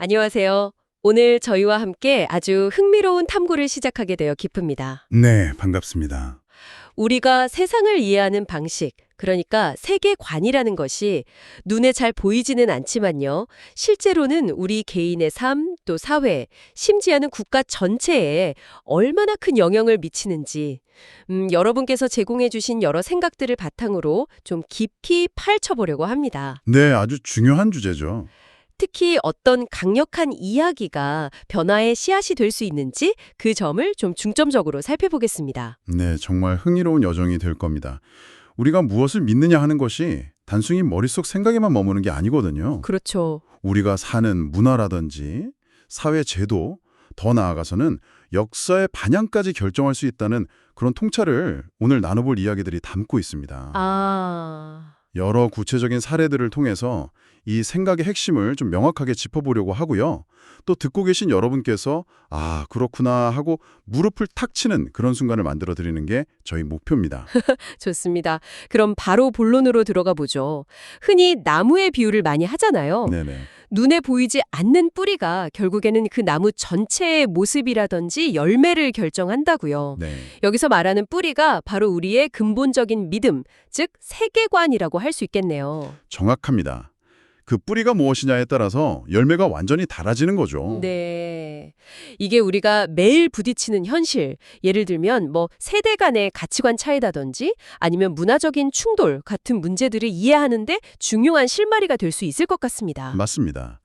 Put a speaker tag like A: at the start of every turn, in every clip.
A: 안녕하세요. 오늘 저희와 함께 아주 흥미로운 탐구를 시작하게 되어 기쁩니다.
B: 네, 반갑습니다.
A: 우리가 세상을 이해하는 방식, 그러니까 세계관이라는 것이 눈에 잘 보이지는 않지만요. 실제로는 우리 개인의 삶, 또 사회, 심지어는 국가 전체에 얼마나 큰 영향을 미치는지, 여러분께서 제공해 주신 여러 생각들을 바탕으로 좀 깊이 파헤쳐보려고 합니다.
B: 네, 아주 중요한 주제죠.
A: 특히 어떤 강력한 이야기가 변화의 씨앗이 될 수 있는지 그 점을 좀 중점적으로 살펴보겠습니다.
B: 네, 정말 흥미로운 여정이 될 겁니다. 우리가 무엇을 믿느냐 하는 것이 단순히 머릿속 생각에만 머무는 게 아니거든요.
A: 그렇죠.
B: 우리가 사는 문화라든지 사회 제도, 더 나아가서는 역사의 반향까지 결정할 수 있다는 그런 통찰을 오늘 나눠볼 이야기들이 담고 있습니다. 여러 구체적인 사례들을 통해서 이 생각의 핵심을 좀 명확하게 짚어보려고 하고요. 또 듣고 계신 여러분께서 아, 그렇구나 하고 무릎을 탁 치는 그런 순간을 만들어 드리는 게 저희 목표입니다.
A: 좋습니다. 그럼 바로 본론으로 들어가 보죠. 흔히 나무의 비유를 많이 하잖아요.
B: 네네.
A: 눈에 보이지 않는 뿌리가 결국에는 그 나무 전체의 모습이라든지 열매를 결정한다고요.
B: 네.
A: 여기서 말하는 뿌리가 바로 우리의 근본적인 믿음, 즉 세계관이라고 할 수 있겠네요.
B: 정확합니다. 그 뿌리가 무엇이냐에 따라서 열매가 완전히 달라지는 거죠.
A: 네. 이게 우리가 매일 부딪히는 현실, 예를 들면 뭐 세대 간의 가치관 차이라든지 아니면 문화적인 충돌 같은 문제들을 이해하는데 중요한 실마리가 될 수 있을 것 같습니다.
B: 맞습니다.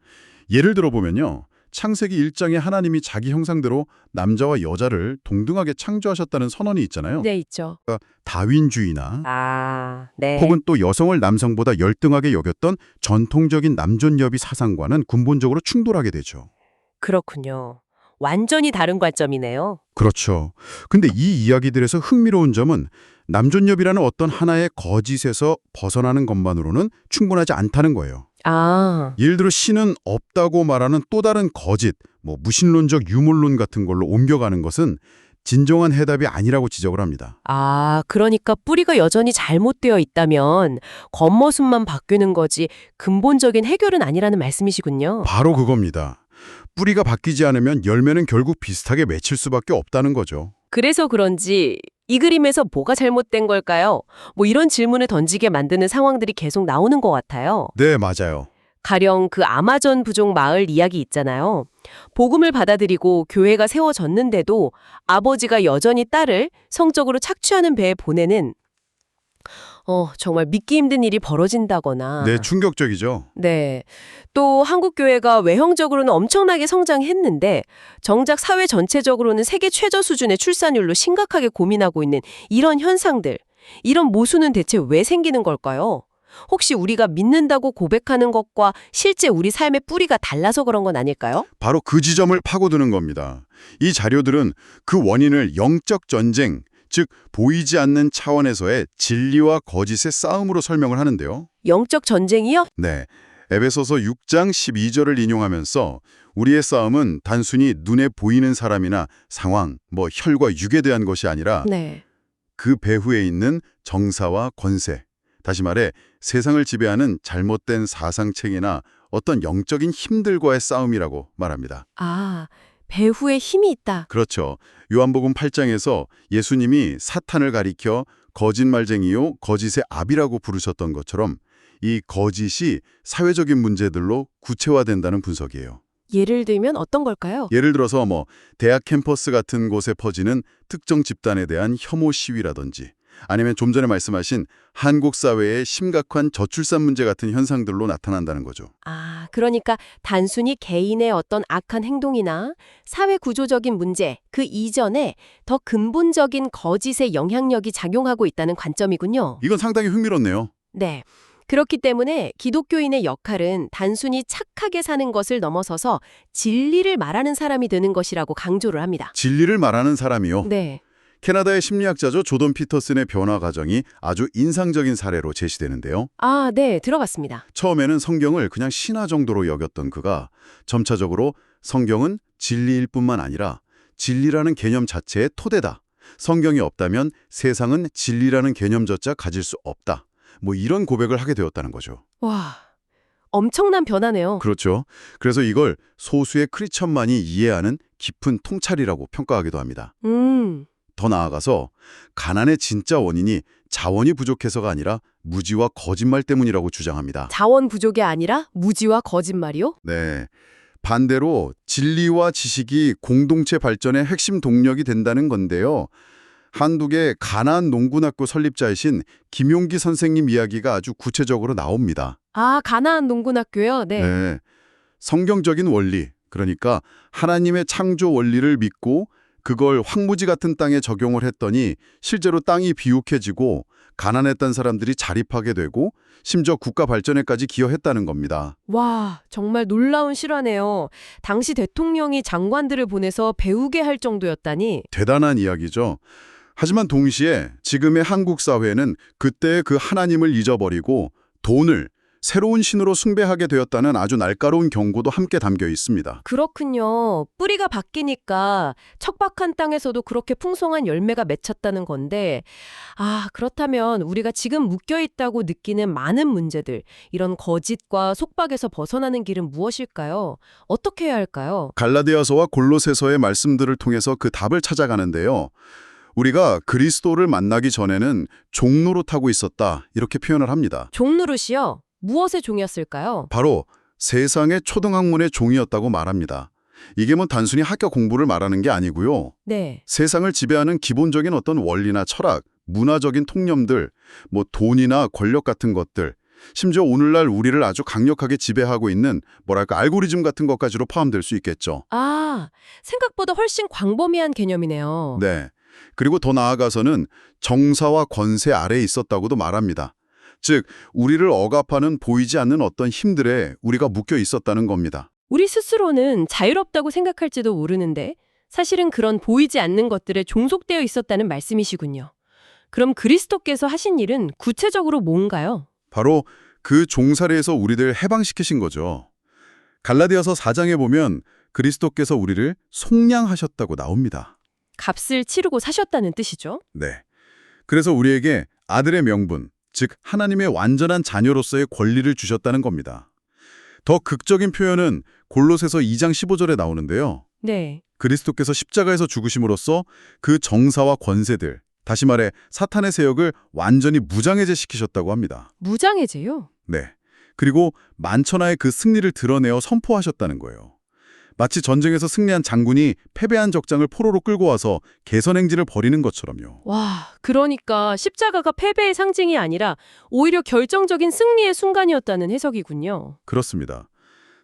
B: 예를 들어보면요. 창세기 1장에 하나님이 자기 형상대로 남자와 여자를 동등하게 창조하셨다는 선언이 있잖아요.
A: 네, 있죠.
B: 다윈주의나
A: 네.
B: 혹은 또 여성을 남성보다 열등하게 여겼던 전통적인 남존여비 사상과는 근본적으로 충돌하게 되죠.
A: 그렇군요. 완전히 다른 관점이네요.
B: 그렇죠. 근데 이 이야기들에서 흥미로운 점은 남존여비라는 어떤 하나의 거짓에서 벗어나는 것만으로는 충분하지 않다는 거예요. 예를 들어 신은 없다고 말하는 또 다른 거짓, 무신론적 유물론 같은 걸로 옮겨가는 것은 진정한 해답이 아니라고 지적을 합니다.
A: 그러니까 뿌리가 여전히 잘못되어 있다면 겉모습만 바뀌는 거지 근본적인 해결은 아니라는 말씀이시군요.
B: 바로 그겁니다. 뿌리가 바뀌지 않으면 열매는 결국 비슷하게 맺힐 수밖에 없다는 거죠.
A: 그래서 그런지 이 그림에서 뭐가 잘못된 걸까요? 이런 질문을 던지게 만드는 상황들이 계속 나오는 것 같아요.
B: 네, 맞아요.
A: 가령 그 아마존 부족 마을 이야기 있잖아요. 복음을 받아들이고 교회가 세워졌는데도 아버지가 여전히 딸을 성적으로 착취하는 배에 보내는 정말 믿기 힘든 일이 벌어진다거나
B: 네, 충격적이죠.
A: 네. 또 한국 교회가 외형적으로는 엄청나게 성장했는데 정작 사회 전체적으로는 세계 최저 수준의 출산율로 심각하게 고민하고 있는 이런 현상들, 이런 모순은 대체 왜 생기는 걸까요? 혹시 우리가 믿는다고 고백하는 것과 실제 우리 삶의 뿌리가 달라서 그런 건 아닐까요?
B: 바로 그 지점을 파고드는 겁니다. 이 자료들은 그 원인을 영적 전쟁, 즉 보이지 않는 차원에서의 진리와 거짓의 싸움으로 설명을 하는데요.
A: 영적 전쟁이요?
B: 네, 에베소서 6장 12절을 인용하면서 우리의 싸움은 단순히 눈에 보이는 사람이나 상황, 혈과 육에 대한 것이 아니라
A: 네.
B: 그 배후에 있는 정사와 권세, 다시 말해 세상을 지배하는 잘못된 사상체계나 어떤 영적인 힘들과의 싸움이라고 말합니다.
A: 배후에 힘이 있다.
B: 그렇죠. 요한복음 8장에서 예수님이 사탄을 가리켜 거짓말쟁이요 거짓의 압이라고 부르셨던 것처럼 이 거짓이 사회적인 문제들로 구체화된다는 분석이에요.
A: 예를 들면 어떤 걸까요?
B: 예를 들어서 대학 캠퍼스 같은 곳에 퍼지는 특정 집단에 대한 혐오 시위라든지 아니면 좀 전에 말씀하신 한국 사회의 심각한 저출산 문제 같은 현상들로 나타난다는 거죠.
A: 그러니까 단순히 개인의 어떤 악한 행동이나 사회 구조적인 문제, 그 이전에 더 근본적인 거짓의 영향력이 작용하고 있다는 관점이군요.
B: 이건 상당히 흥미롭네요.
A: 네. 그렇기 때문에 기독교인의 역할은 단순히 착하게 사는 것을 넘어서서 진리를 말하는 사람이 되는 것이라고 강조를 합니다.
B: 진리를 말하는 사람이요.
A: 네.
B: 캐나다의 심리학자죠. 조던 피터슨의 변화 과정이 아주 인상적인 사례로 제시되는데요.
A: 네, 들어봤습니다.
B: 처음에는 성경을 그냥 신화 정도로 여겼던 그가 점차적으로 성경은 진리일 뿐만 아니라 진리라는 개념 자체의 토대다. 성경이 없다면 세상은 진리라는 개념조차 가질 수 없다. 이런 고백을 하게 되었다는 거죠.
A: 와, 엄청난 변화네요.
B: 그렇죠. 그래서 이걸 소수의 크리스천만이 이해하는 깊은 통찰이라고 평가하기도 합니다. 더 나아가서 가난의 진짜 원인이 자원이 부족해서가 아니라 무지와 거짓말 때문이라고 주장합니다.
A: 자원 부족이 아니라 무지와 거짓말이요?
B: 네. 반대로 진리와 지식이 공동체 발전의 핵심 동력이 된다는 건데요. 한국의 가나안 농군학교 설립자이신 김용기 선생님 이야기가 아주 구체적으로 나옵니다.
A: 아, 가나안 농군학교요? 네.
B: 네. 성경적인 원리, 그러니까 하나님의 창조 원리를 믿고 그걸 황무지 같은 땅에 적용을 했더니 실제로 땅이 비옥해지고 가난했던 사람들이 자립하게 되고 심지어 국가 발전에까지 기여했다는 겁니다.
A: 와, 정말 놀라운 실화네요. 당시 대통령이 장관들을 보내서 배우게 할 정도였다니.
B: 대단한 이야기죠. 하지만 동시에 지금의 한국 사회는 그때의 그 하나님을 잊어버리고 돈을 새로운 신으로 숭배하게 되었다는 아주 날카로운 경고도 함께 담겨 있습니다.
A: 그렇군요. 뿌리가 바뀌니까 척박한 땅에서도 그렇게 풍성한 열매가 맺혔다는 건데, 아, 그렇다면 우리가 지금 묶여있다고 느끼는 많은 문제들, 이런 거짓과 속박에서 벗어나는 길은 무엇일까요? 어떻게 해야 할까요?
B: 갈라디아서와 골로새서의 말씀들을 통해서 그 답을 찾아가는데요. 우리가 그리스도를 만나기 전에는 종노릇하고 있었다, 이렇게 표현을 합니다.
A: 종노릇이요? 무엇의 종이었을까요?
B: 바로 세상의 초등학문의 종이었다고 말합니다. 이게 뭐 단순히 학교 공부를 말하는 게 아니고요.
A: 네.
B: 세상을 지배하는 기본적인 어떤 원리나 철학, 문화적인 통념들, 뭐 돈이나 권력 같은 것들, 심지어 오늘날 우리를 아주 강력하게 지배하고 있는 뭐랄까 알고리즘 같은 것까지로 포함될 수 있겠죠.
A: 아, 생각보다 훨씬 광범위한 개념이네요.
B: 네. 그리고 더 나아가서는 정사와 권세 아래에 있었다고도 말합니다. 즉, 우리를 억압하는 보이지 않는 어떤 힘들에 우리가 묶여 있었다는 겁니다.
A: 우리 스스로는 자유롭다고 생각할지도 모르는데 사실은 그런 보이지 않는 것들에 종속되어 있었다는 말씀이시군요. 그럼 그리스도께서 하신 일은 구체적으로 뭔가요?
B: 바로 그 종살이에서 우리들 해방시키신 거죠. 갈라디아서 4장에 보면 그리스도께서 우리를 속량하셨다고 나옵니다.
A: 값을 치르고 사셨다는 뜻이죠?
B: 네. 그래서 우리에게 아들의 명분, 즉 하나님의 완전한 자녀로서의 권리를 주셨다는 겁니다. 더 극적인 표현은 골로새서 2장 15절에 나오는데요.
A: 네.
B: 그리스도께서 십자가에서 죽으심으로써 그 정사와 권세들, 다시 말해 사탄의 세력을 완전히 무장해제시키셨다고 합니다.
A: 무장해제요?
B: 네. 그리고 만천하의 그 승리를 드러내어 선포하셨다는 거예요. 마치 전쟁에서 승리한 장군이 패배한 적장을 포로로 끌고 와서 개선행진을 벌이는 것처럼요.
A: 와, 그러니까 십자가가 패배의 상징이 아니라 오히려 결정적인 승리의 순간이었다는 해석이군요.
B: 그렇습니다.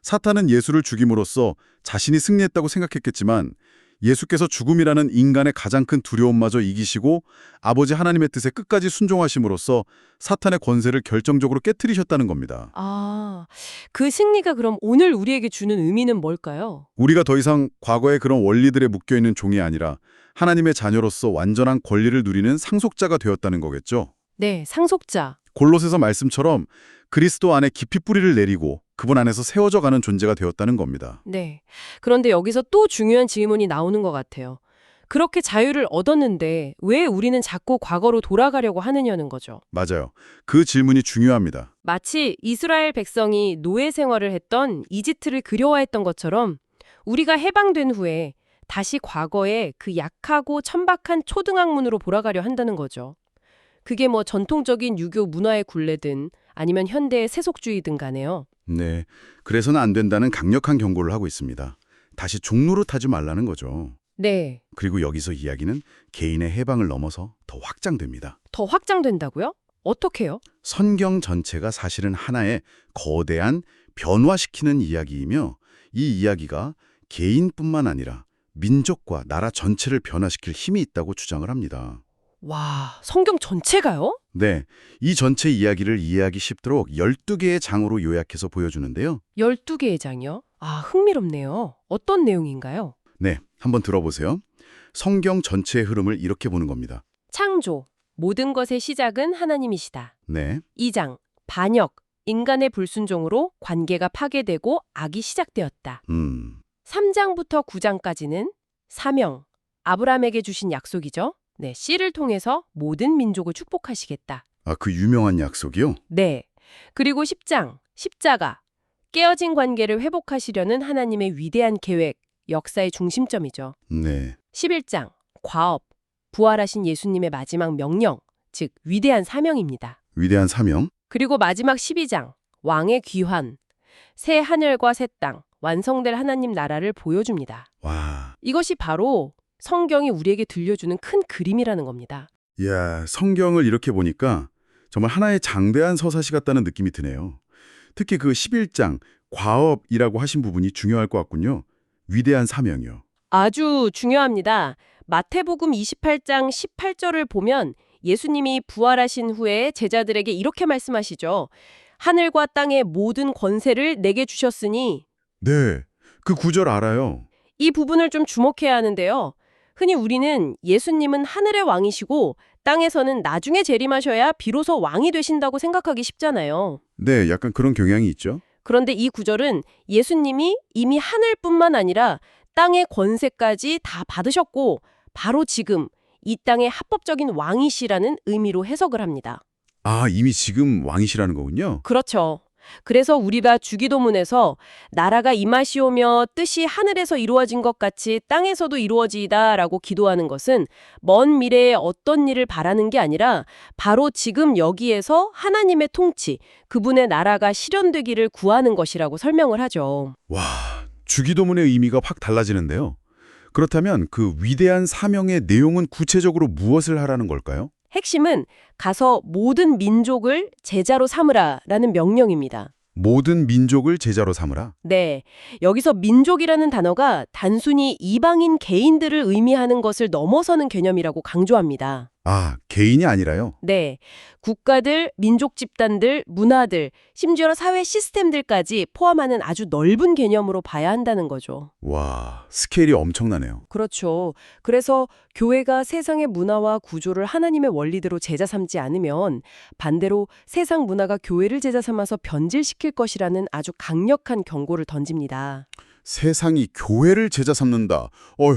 B: 사탄은 예수를 죽임으로써 자신이 승리했다고 생각했겠지만 예수께서 죽음이라는 인간의 가장 큰 두려움마저 이기시고 아버지 하나님의 뜻에 끝까지 순종하심으로써 사탄의 권세를 결정적으로 깨트리셨다는 겁니다.
A: 아, 그 승리가 그럼 오늘 우리에게 주는 의미는 뭘까요?
B: 우리가 더 이상 과거의 그런 원리들에 묶여있는 종이 아니라 하나님의 자녀로서 완전한 권리를 누리는 상속자가 되었다는 거겠죠.
A: 네, 상속자.
B: 골로새서 말씀처럼 그리스도 안에 깊이 뿌리를 내리고 그분 안에서 세워져 가는 존재가 되었다는 겁니다.
A: 네. 그런데 여기서 또 중요한 질문이 나오는 것 같아요. 그렇게 자유를 얻었는데 왜 우리는 자꾸 과거로 돌아가려고 하느냐는 거죠.
B: 맞아요. 그 질문이 중요합니다.
A: 마치 이스라엘 백성이 노예 생활을 했던 이집트를 그리워했던 것처럼 우리가 해방된 후에 다시 과거의 그 약하고 천박한 초등학문으로 돌아가려 한다는 거죠. 그게 뭐 전통적인 유교 문화의 굴레든 아니면 현대의 세속주의든 간에요.
B: 네, 그래서는 안 된다는 강력한 경고를 하고 있습니다. 다시 종노릇하지 말라는 거죠.
A: 네.
B: 그리고 여기서 이야기는 개인의 해방을 넘어서 더 확장됩니다.
A: 더 확장된다고요? 어떻게요?
B: 성경 전체가 사실은 하나의 거대한 변화시키는 이야기이며 이 이야기가 개인뿐만 아니라 민족과 나라 전체를 변화시킬 힘이 있다고 주장을 합니다.
A: 와, 성경 전체가요?
B: 네, 이 전체 이야기를 이해하기 쉽도록 12개의 장으로 요약해서 보여주는데요.
A: 12개의 장이요? 아, 흥미롭네요. 어떤 내용인가요?
B: 네, 한번 들어보세요. 성경 전체의 흐름을 이렇게 보는 겁니다.
A: 창조, 모든 것의 시작은 하나님이시다.
B: 네,
A: 2장, 반역, 인간의 불순종으로 관계가 파괴되고 악이 시작되었다. 3장부터 9장까지는 사명, 아브라함에게 주신 약속이죠. 네, 씨를 통해서 모든 민족을 축복하시겠다.
B: 아, 그 유명한 약속이요?
A: 네. 그리고 10장, 십자가, 깨어진 관계를 회복하시려는 하나님의 위대한 계획, 역사의 중심점이죠.
B: 네.
A: 11장, 과업, 부활하신 예수님의 마지막 명령, 즉 위대한 사명입니다.
B: 위대한 사명.
A: 그리고 마지막 12장, 왕의 귀환, 새 하늘과 새 땅, 완성될 하나님 나라를 보여줍니다.
B: 와.
A: 이것이 바로 성경이 우리에게 들려주는 큰 그림이라는 겁니다.
B: 이야, 성경을 이렇게 보니까 정말 하나의 장대한 서사시 같다는 느낌이 드네요. 특히 그 11장, 과업이라고 하신 부분이 중요할 것 같군요. 위대한 사명이요.
A: 아주 중요합니다. 마태복음 28장 18절을 보면 예수님이 부활하신 후에 제자들에게 이렇게 말씀하시죠. 하늘과 땅의 모든 권세를 내게 주셨으니
B: 네, 그 구절 알아요.
A: 이 부분을 좀 주목해야 하는데요. 흔히 우리는 예수님은 하늘의 왕이시고 땅에서는 나중에 재림하셔야 비로소 왕이 되신다고 생각하기 쉽잖아요.
B: 네, 약간 그런 경향이 있죠.
A: 그런데 이 구절은 예수님이 이미 하늘뿐만 아니라 땅의 권세까지 다 받으셨고 바로 지금 이 땅의 합법적인 왕이시라는 의미로 해석을 합니다.
B: 아, 이미 지금 왕이시라는 거군요.
A: 그렇죠. 그래서 우리가 주기도문에서 나라가 임하시오며 뜻이 하늘에서 이루어진 것 같이 땅에서도 이루어지이다라고 기도하는 것은 먼 미래에 어떤 일을 바라는 게 아니라 바로 지금 여기에서 하나님의 통치, 그분의 나라가 실현되기를 구하는 것이라고 설명을 하죠.
B: 와, 주기도문의 의미가 확 달라지는데요. 그렇다면 그 위대한 사명의 내용은 구체적으로 무엇을 하라는 걸까요?
A: 핵심은 가서 모든 민족을 제자로 삼으라라는 명령입니다.
B: 모든 민족을 제자로 삼으라.
A: 네, 여기서 민족이라는 단어가 단순히 이방인 개인들을 의미하는 것을 넘어서는 개념이라고 강조합니다.
B: 아, 개인이 아니라요?
A: 네, 국가들, 민족 집단들, 문화들, 심지어 사회 시스템들까지 포함하는 아주 넓은 개념으로 봐야 한다는 거죠.
B: 와, 스케일이 엄청나네요.
A: 그렇죠. 그래서 교회가 세상의 문화와 구조를 하나님의 원리대로 제자 삼지 않으면 반대로 세상 문화가 교회를 제자 삼아서 변질시킬 것이라는 아주 강력한 경고를 던집니다.
B: 세상이 교회를 제자 삼는다.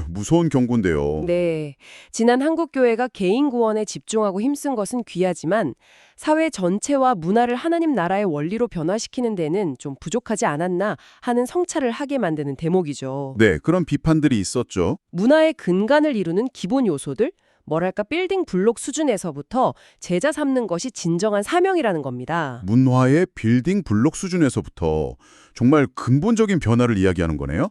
B: 무서운 경고인데요.
A: 네. 지난 한국교회가 개인 구원에 집중하고 힘쓴 것은 귀하지만 사회 전체와 문화를 하나님 나라의 원리로 변화시키는 데는 좀 부족하지 않았나 하는 성찰을 하게 만드는 대목이죠.
B: 네, 그런 비판들이 있었죠.
A: 문화의 근간을 이루는 기본 요소들, 뭐랄까 빌딩 블록 수준에서부터 제자 삼는 것이 진정한 사명이라는 겁니다.
B: 문화의 빌딩 블록 수준에서부터 정말 근본적인 변화를 이야기하는 거네요.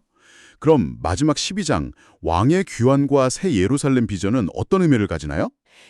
B: 그럼 마지막 12장 왕의 귀환과 새 예루살렘 비전은 어떤 의미를 가지나요?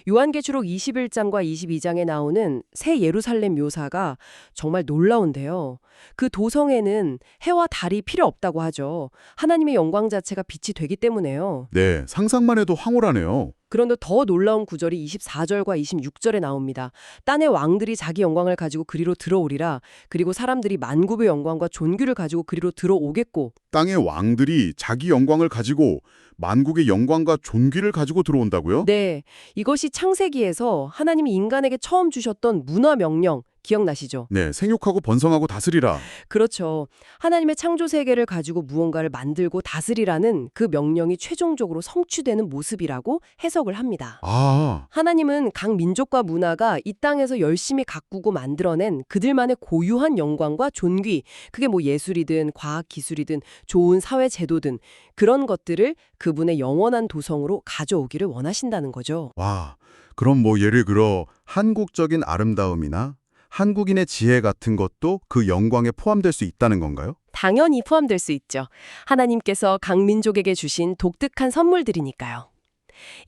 A: 요한계시록 21장과 22장에 나오는 새 예루살렘 묘사가 정말 놀라운데요. 그 도성에는 해와 달이 필요 없다고 하죠. 하나님의 영광 자체가 빛이 되기 때문에요.
B: 네, 상상만 해도 황홀하네요.
A: 그런데 더 놀라운 구절이 24절과 26절에 나옵니다. 땅의 왕들이 자기 영광을 가지고 그리로 들어오리라. 그리고 사람들이 만국의 영광과 존귀를 가지고 그리로 들어오겠고.
B: 땅의 왕들이 자기 영광을 가지고 만국의 영광과 존귀를 가지고 들어온다고요?
A: 네, 이것이 창세기에서 하나님이 인간에게 처음 주셨던 문화 명령, 기억나시죠?
B: 네, 생육하고 번성하고 다스리라.
A: 그렇죠. 하나님의 창조 세계를 가지고 무언가를 만들고 다스리라는 그 명령이 최종적으로 성취되는 모습이라고 해석을 합니다.
B: 아,
A: 하나님은 각 민족과 문화가 이 땅에서 열심히 가꾸고 만들어낸 그들만의 고유한 영광과 존귀, 그게 뭐 예술이든 과학 기술이든 좋은 사회 제도든 그런 것들을 그분의 영원한 도성으로 가져오기를 원하신다는 거죠.
B: 와, 그럼 뭐 예를 들어 한국적인 아름다움이나 한국인의 지혜 같은 것도 그 영광에 포함될 수 있다는 건가요?
A: 당연히 포함될 수 있죠. 하나님께서 각 민족에게 주신 독특한 선물들이니까요.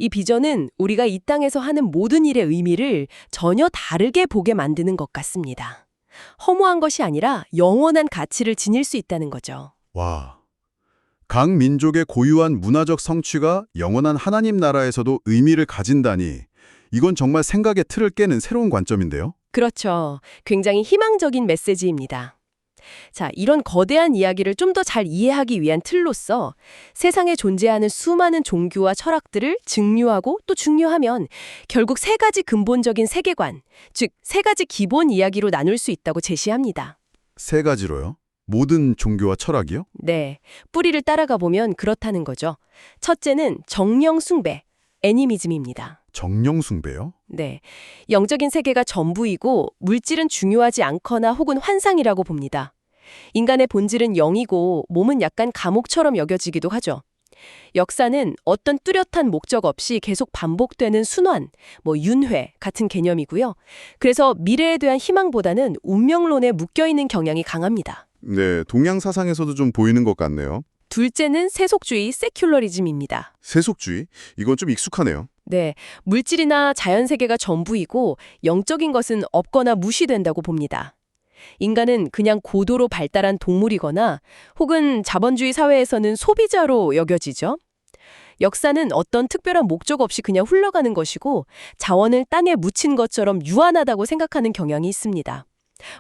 A: 이 비전은 우리가 이 땅에서 하는 모든 일의 의미를 전혀 다르게 보게 만드는 것 같습니다. 허무한 것이 아니라 영원한 가치를 지닐 수 있다는 거죠.
B: 와, 각 민족의 고유한 문화적 성취가 영원한 하나님 나라에서도 의미를 가진다니 이건 정말 생각의 틀을 깨는 새로운 관점인데요.
A: 그렇죠. 굉장히 희망적인 메시지입니다. 자, 이런 거대한 이야기를 좀 더 잘 이해하기 위한 틀로서 세상에 존재하는 수많은 종교와 철학들을 증류하고 또 중요하면 결국 세 가지 근본적인 세계관, 즉 세 가지 기본 이야기로 나눌 수 있다고 제시합니다.
B: 세 가지로요? 모든 종교와 철학이요?
A: 네, 뿌리를 따라가 보면 그렇다는 거죠. 첫째는 정령 숭배, 애니미즘입니다.
B: 정령 숭배요?
A: 네, 영적인 세계가 전부이고 물질은 중요하지 않거나 혹은 환상이라고 봅니다. 인간의 본질은 영이고 몸은 약간 감옥처럼 여겨지기도 하죠. 역사는 어떤 뚜렷한 목적 없이 계속 반복되는 순환, 윤회 같은 개념이고요. 그래서 미래에 대한 희망보다는 운명론에 묶여있는 경향이 강합니다.
C: 네, 동양 사상에서도 좀 보이는 것 같네요.
A: 둘째는 세속주의, 세큘러리즘입니다.
C: 세속주의? 이건 좀 익숙하네요.
A: 네, 물질이나 자연세계가 전부이고 영적인 것은 없거나 무시된다고 봅니다. 인간은 그냥 고도로 발달한 동물이거나 혹은 자본주의 사회에서는 소비자로 여겨지죠. 역사는 어떤 특별한 목적 없이 그냥 흘러가는 것이고 자원을 땅에 묻힌 것처럼 유한하다고 생각하는 경향이 있습니다.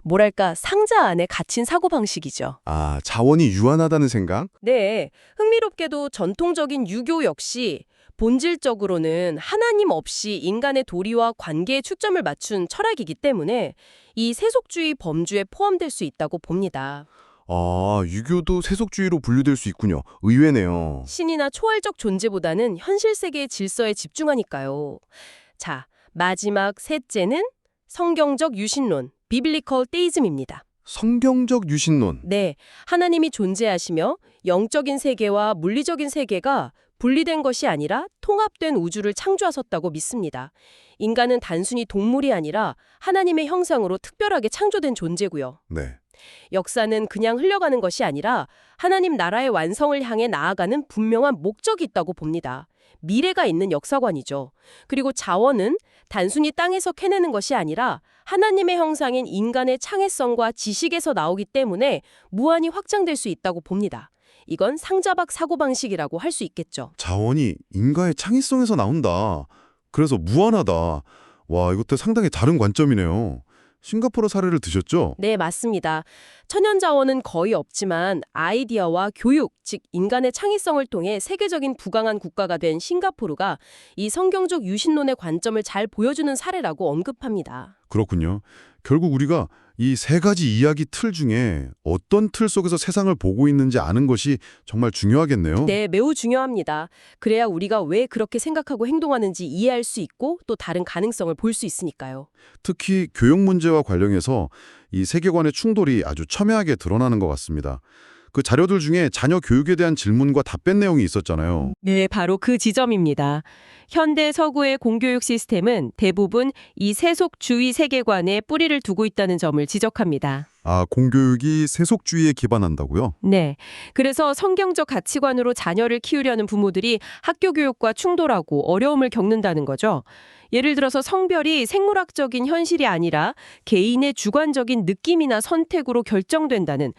A: 뭐랄까 상자 안에 갇힌 사고방식이죠.
C: 아, 자원이 유한하다는 생각?
A: 네, 흥미롭게도 전통적인 유교 역시 본질적으로는 하나님 없이 인간의 도리와 관계에 초점을 맞춘 철학이기 때문에 이 세속주의 범주에 포함될 수 있다고 봅니다.
C: 아, 유교도 세속주의로 분류될 수 있군요. 의외네요.
A: 신이나 초월적 존재보다는 현실 세계의 질서에 집중하니까요. 자, 마지막 셋째는 성경적 유신론, 비블리컬 데이즘입니다.
C: 성경적 유신론.
A: 네, 하나님이 존재하시며 영적인 세계와 물리적인 세계가 분리된 것이 아니라 통합된 우주를 창조하셨다고 믿습니다. 인간은 단순히 동물이 아니라 하나님의 형상으로 특별하게 창조된 존재고요.
C: 네.
A: 역사는 그냥 흘러가는 것이 아니라 하나님 나라의 완성을 향해 나아가는 분명한 목적이 있다고 봅니다. 미래가 있는 역사관이죠. 그리고 자원은 단순히 땅에서 캐내는 것이 아니라 하나님의 형상인 인간의 창의성과 지식에서 나오기 때문에 무한히 확장될 수 있다고 봅니다. 이건 상자박 사고방식이라고 할 수 있겠죠.
C: 자원이 인간의 창의성에서 나온다. 그래서 무한하다. 와, 이것도 상당히 다른 관점이네요. 싱가포르 사례를 드셨죠?
A: 네, 맞습니다. 천연 자원은 거의 없지만 아이디어와 교육, 즉 인간의 창의성을 통해 세계적인 부강한 국가가 된 싱가포르가 이 성경적 유신론의 관점을 잘 보여주는 사례라고 언급합니다.
C: 그렇군요. 결국 우리가 이 세 가지 이야기 틀 중에 어떤 틀 속에서 세상을 보고 있는지 아는 것이 정말 중요하겠네요.
A: 네, 매우 중요합니다. 그래야 우리가 왜 그렇게 생각하고 행동하는지 이해할 수 있고 또 다른 가능성을 볼 수 있으니까요.
C: 특히 교육 문제와 관련해서 이 세계관의 충돌이 아주 첨예하게 드러나는 것 같습니다. 그 자료들 중에 자녀 교육에 대한 질문과 답변 내용이 있었잖아요.
A: 네, 바로 그 지점입니다. 현대 서구의 공교육 시스템은 대부분 이 세속주의 세계관에 뿌리를 두고 있다는 점을 지적합니다.
C: 아, 공교육이 세속주의에 기반한다고요?
A: 네. 그래서 성경적 가치관으로 자녀를 키우려는 부모들이 학교 교육과 충돌하고 어려움을 겪는다는 거죠. 예를 들어서 성별이 생물학적인 현실이 아니라 개인의 주관적인 느낌이나 선택으로 결정된다는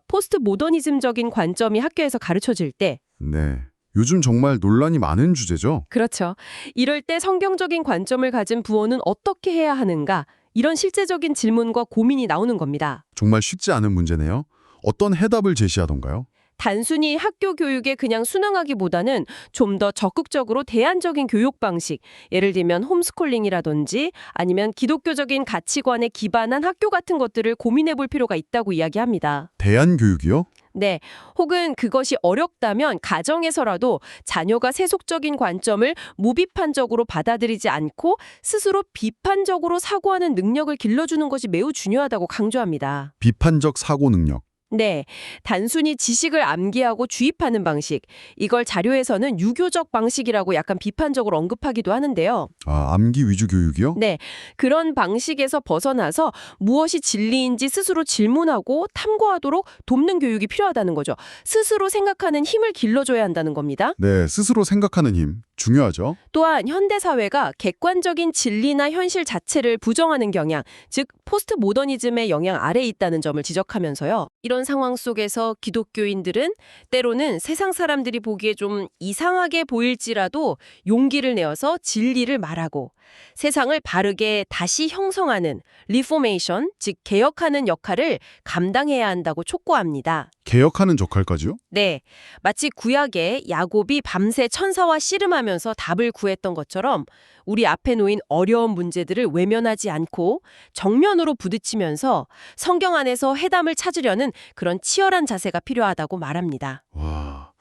A: 포스트 모더니즘적인 관점이 학교에서 가르쳐질 때
C: 네. 요즘 정말 논란이 많은 주제죠?
A: 그렇죠. 이럴 때 성경적인 관점을 가진 부모는 어떻게 해야 하는가? 이런 실제적인 질문과 고민이 나오는 겁니다.
C: 정말 쉽지 않은 문제네요. 어떤 해답을 제시하던가요?
A: 단순히 학교 교육에 그냥 순응하기보다는 좀 더 적극적으로 대안적인 교육 방식, 예를 들면 홈스쿨링이라든지 아니면 기독교적인 가치관에 기반한 학교 같은 것들을 고민해 볼 필요가 있다고 이야기합니다.
C: 대안교육이요?
A: 네, 혹은 그것이 어렵다면 가정에서라도 자녀가 세속적인 관점을 무비판적으로 받아들이지 않고 스스로 비판적으로 사고하는 능력을 길러주는 것이 매우 중요하다고 강조합니다.
C: 비판적 사고 능력.
A: 네, 단순히 지식을 암기하고 주입하는 방식, 이걸 자료에서는 유교적 방식이라고 약간 비판적으로 언급하기도 하는데요.
C: 아, 암기 위주 교육이요?
A: 네, 그런 방식에서 벗어나서 무엇이 진리인지 스스로 질문하고 탐구하도록 돕는 교육이 필요하다는 거죠. 스스로 생각하는 힘을 길러줘야 한다는 겁니다.
C: 네, 스스로 생각하는 힘. 중요하죠.
A: 또한 현대사회가 객관적인 진리나 현실 자체를 부정하는 경향, 즉 포스트 모더니즘의 영향 아래에 있다는 점을 지적하면서요. 이런 상황 속에서 기독교인들은 때로는 세상 사람들이 보기에 좀 이상하게 보일지라도 용기를 내어서 진리를 말하고 세상을 바르게 다시 형성하는 리포메이션, 즉 개혁하는 역할을 감당해야 한다고 촉구합니다.
C: 개혁하는 역할까지요?
A: 네, 마치 구약에 야곱이 밤새 천사와 씨름하면서 답을 구했던 것처럼 우리 앞에 놓인 어려운 문제들을 외면하지 않고 정면으로 부딪히면서 성경 안에서 해답을 찾으려는 그런 치열한 자세가 필요하다고 말합니다.
C: 와,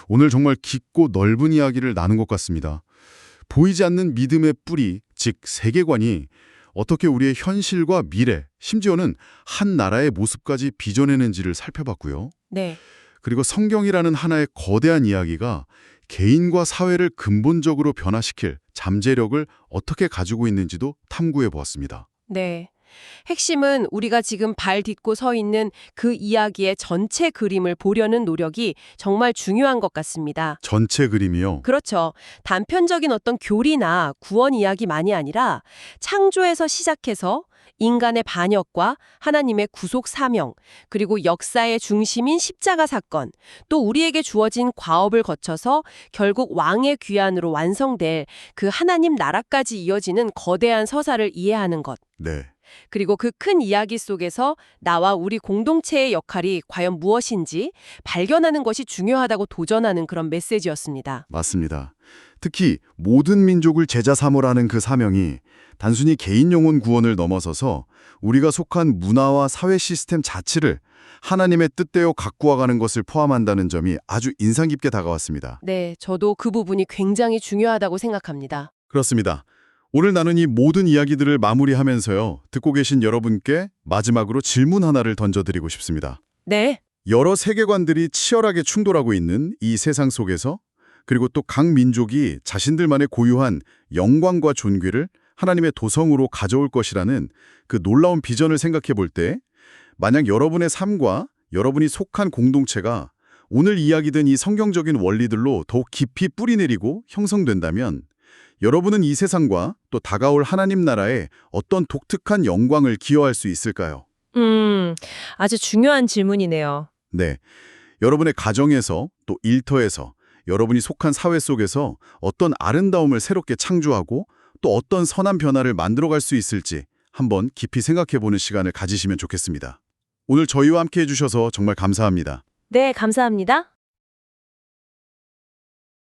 C: 오늘 정말 깊고 넓은 이야기를 나눈 것 같습니다. 보이지 않는 믿음의 뿌리, 즉 세계관이 어떻게 우리의 현실과 미래, 심지어는 한 나라의 모습까지 빚어내는지를 살펴봤고요.
A: 네.
C: 그리고 성경이라는 하나의 거대한 이야기가 개인과 사회를 근본적으로 변화시킬 잠재력을 어떻게 가지고 있는지도 탐구해 보았습니다.
A: 네. 핵심은 우리가 지금 발 딛고 서 있는 그 이야기의 전체 그림을 보려는 노력이 정말 중요한 것 같습니다.
C: 전체 그림이요.
A: 그렇죠. 단편적인 어떤 교리나 구원 이야기만이 아니라 창조에서 시작해서 인간의 반역과 하나님의 구속 사명, 그리고 역사의 중심인 십자가 사건, 또 우리에게 주어진 과업을 거쳐서 결국 왕의 귀환으로 완성될 그 하나님 나라까지 이어지는 거대한 서사를 이해하는 것.
C: 네.
A: 그리고 그 큰 이야기 속에서 나와 우리 공동체의 역할이 과연 무엇인지 발견하는 것이 중요하다고 도전하는 그런 메시지였습니다.
C: 맞습니다. 특히 모든 민족을 제자 삼으라는 그 사명이 단순히 개인 영혼 구원을 넘어서서 우리가 속한 문화와 사회 시스템 자체를 하나님의 뜻대로 가꾸어 가는 것을 포함한다는 점이 아주 인상 깊게 다가왔습니다.
A: 네, 저도 그 부분이 굉장히 중요하다고 생각합니다.
C: 그렇습니다. 오늘 나눈 이 모든 이야기들을 마무리하면서요. 듣고 계신 여러분께 마지막으로 질문 하나를 던져드리고 싶습니다.
A: 네.
C: 여러 세계관들이 치열하게 충돌하고 있는 이 세상 속에서 그리고 또 각 민족이 자신들만의 고유한 영광과 존귀를 하나님의 도성으로 가져올 것이라는 그 놀라운 비전을 생각해 볼 때 만약 여러분의 삶과 여러분이 속한 공동체가 오늘 이야기된 이 성경적인 원리들로 더욱 깊이 뿌리내리고 형성된다면 여러분은 이 세상과 또 다가올 하나님 나라에 어떤 독특한 영광을 기여할 수 있을까요?
D: 아주 중요한 질문이네요.
C: 네. 여러분의 가정에서 또 일터에서 여러분이 속한 사회 속에서 어떤 아름다움을 새롭게 창조하고 또 어떤 선한 변화를 만들어갈 수 있을지 한번 깊이 생각해보는 시간을 가지시면 좋겠습니다. 오늘 저희와 함께 해주셔서 정말 감사합니다.
D: 네, 감사합니다.